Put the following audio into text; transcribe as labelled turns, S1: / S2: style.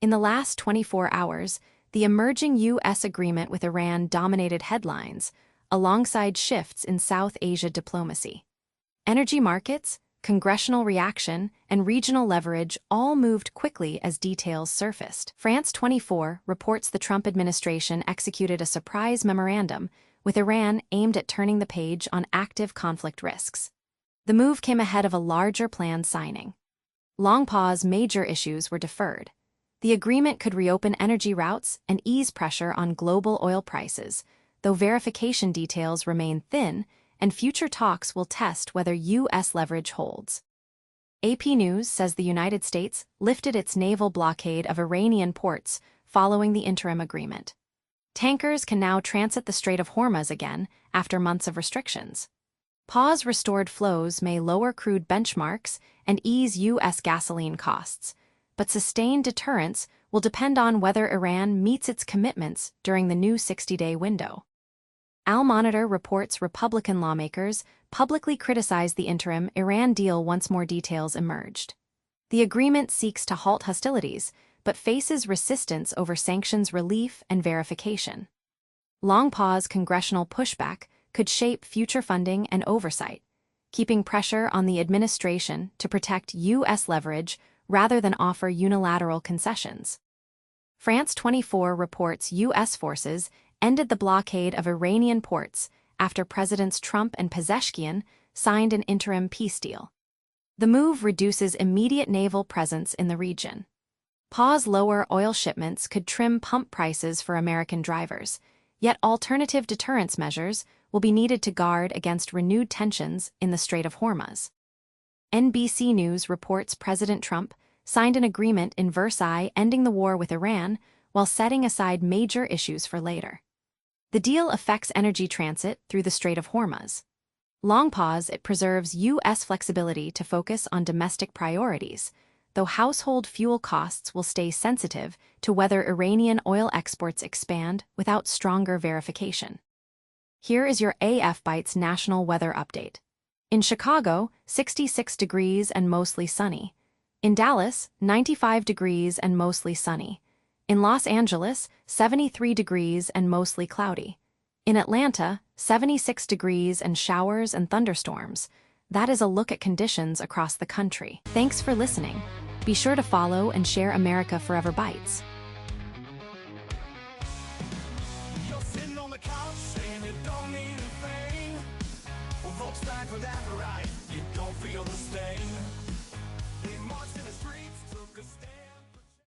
S1: In the last 24 hours, the emerging U.S. agreement with Iran dominated headlines, alongside shifts in South Asia diplomacy. Energy markets, congressional reaction, and regional leverage all moved quickly as details surfaced. France 24 reports the Trump administration executed a surprise memorandum with Iran aimed at turning the page on active conflict risks. The move came ahead of a larger plan signing. Long pause major issues were deferred. The agreement could reopen energy routes and ease pressure on global oil prices, though verification details remain thin, and future talks will test whether U.S. leverage holds. AP News says the United States lifted its naval blockade of Iranian ports following the interim agreement. Tankers can now transit the Strait of Hormuz again after months of restrictions. Pause-restored flows may lower crude benchmarks and ease U.S. gasoline costs, but sustained deterrence will depend on whether Iran meets its commitments during the new 60-day window. Al-Monitor reports Republican lawmakers publicly criticized the interim Iran deal once more details emerged. The agreement seeks to halt hostilities, but faces resistance over sanctions relief and verification. Long pause congressional pushback could shape future funding and oversight, keeping pressure on the administration to protect U.S. leverage rather than offer unilateral concessions. France 24 reports U.S. forces ended the blockade of Iranian ports after Presidents Trump and Pezeshkian signed an interim peace deal. The move reduces immediate naval presence in the region. Pause lower oil shipments could trim pump prices for American drivers, yet alternative deterrence measures will be needed to guard against renewed tensions in the Strait of Hormuz. NBC News reports President Trump signed an agreement in Versailles ending the war with Iran while setting aside major issues for later. The deal affects energy transit through the Strait of Hormuz. Long pause, it preserves U.S. flexibility to focus on domestic priorities, though household fuel costs will stay sensitive to whether Iranian oil exports expand without stronger verification. Here is your AFBytes national weather update. In Chicago, 66 degrees and mostly sunny. In Dallas, 95 degrees and mostly sunny. In Los Angeles, 73 degrees and mostly cloudy. In Atlanta, 76 degrees and showers and thunderstorms. That is a look at conditions across the country. Thanks for listening. Be sure to follow and share America Forever Bites.